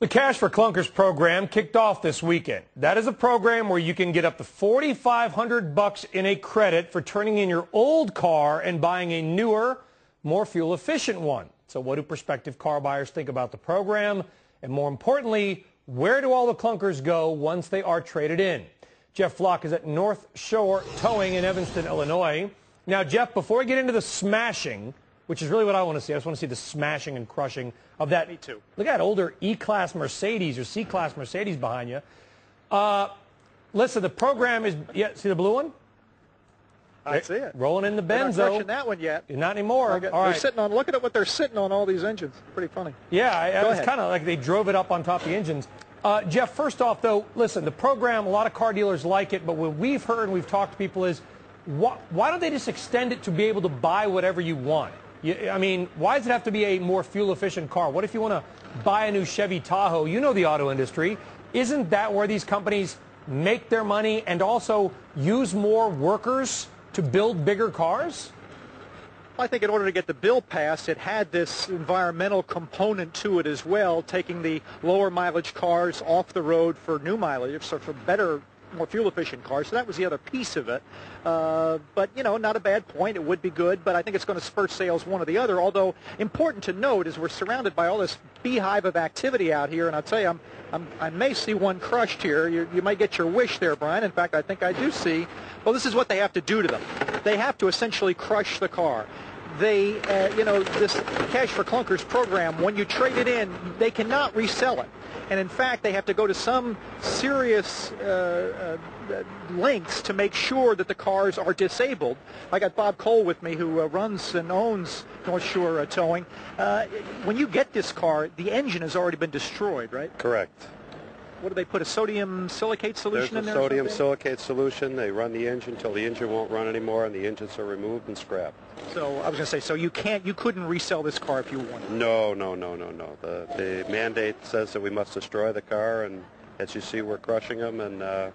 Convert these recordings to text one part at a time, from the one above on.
The Cash for Clunkers program kicked off this weekend. That is a program where you can get up to $4,500 in a credit for turning in your old car and buying a newer, more fuel-efficient one. So what do prospective car buyers think about the program? And more importantly, where do all the clunkers go once they are traded in? Jeff Flock is at North Shore Towing in Evanston, Illinois. Now, Jeff, before we get into the smashing, which is really what I want to see. I just want to see the smashing and crushing of that. Me too. Look at that older E-Class Mercedes or C-Class Mercedes behind you. Listen, the program is, see the blue one? I see it. Rolling in the They're Benzo. not crushing that one yet. Not anymore. They're All right. sitting on, look at what they're sitting on, all these engines. Pretty funny. Yeah, it's kind of like they drove it up on top of the engines. Jeff, first off, though, listen, the program, a lot of car dealers like it, but what we've heard and we've talked to people is, why don't they just extend it to be able to buy whatever you want? I mean, why does it have to be a more fuel-efficient car? What if you want to buy a new Chevy Tahoe? You know the auto industry. Isn't that where these companies make their money and also use more workers to build bigger cars? I think in order to get the bill passed, it had this environmental component to it as well, taking the lower mileage cars off the road for new mileage, so for better, more fuel-efficient cars. So that was the other piece of it. But, you know, not a bad point. It would be good, but I think it's going to spur sales one or the other. Although, important to note is we're surrounded by all this beehive of activity out here, and I'll tell you, I may see one crushed here. You might get your wish there, Brian. In fact, I think I do see. Well, this is what they have to do to them. They have to essentially crush the car. They, you know, this Cash for Clunkers program, when you trade it in, they cannot resell it. And in fact, they have to go to some serious lengths to make sure that the cars are disabled. I got Bob Cole with me, who runs and owns North Shore Towing. When you get this car, the engine has already been destroyed, right? Correct. What do they put, a sodium silicate solution in there? There's a sodium silicate solution. They run the engine until the engine won't run anymore, and the engines are removed and scrapped. So I was going to say, so you couldn't resell this car if you wanted? No. The mandate says that we must destroy the car, and as you see, we're crushing them and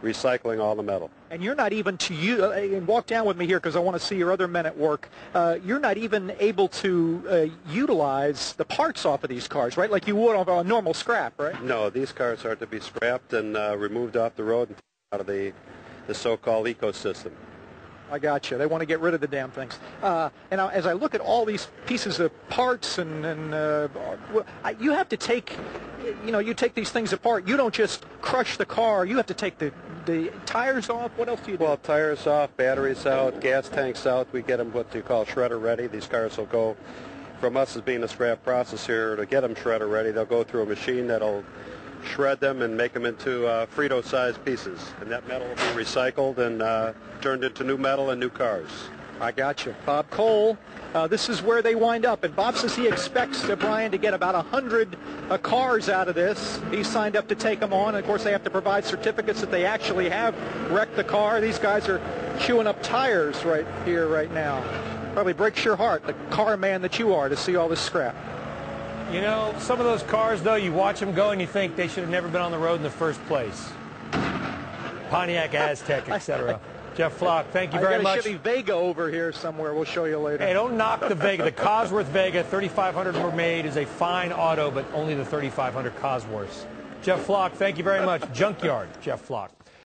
recycling all the metal. And you're not even and walk down with me here because I want to see your other men at work. You're not even able to utilize the parts off of these cars, right? Like you would on a normal scrap, right? No, these cars are to be scrapped and removed off the road and out of the so-called ecosystem. I got you. They want to get rid of the damn things. And as I look at all these pieces of parts you have to take, you know, you take these things apart. You don't just crush the car. You have to take the tires off. What else do you do? Well, tires off, batteries out, gas tanks out. We get them what you call shredder ready. These cars will go from us as being a scrap processor to get them shredder ready. They'll go through a machine that'll shred them and make them into Frito-sized pieces. And that metal will be recycled and turned into new metal and new cars. I got you. Bob Cole, this is where they wind up. And Bob says he expects Brian to get about 100 cars out of this. He's signed up to take them on. And of course, they have to provide certificates that they actually have wrecked the car. These guys are chewing up tires right here, right now. Probably breaks your heart, the car man that you are, to see all this scrap. You know, some of those cars, though, you watch them go and you think they should have never been on the road in the first place. Pontiac Aztec, etc. Jeff Flock, thank you very much. I got a Chevy Vega over here somewhere. We'll show you later. Hey, don't knock the Vega. The Cosworth Vega, 3,500 were made, is a fine auto, but only the 3,500 Cosworths. Jeff Flock, thank you very much. Junkyard, Jeff Flock.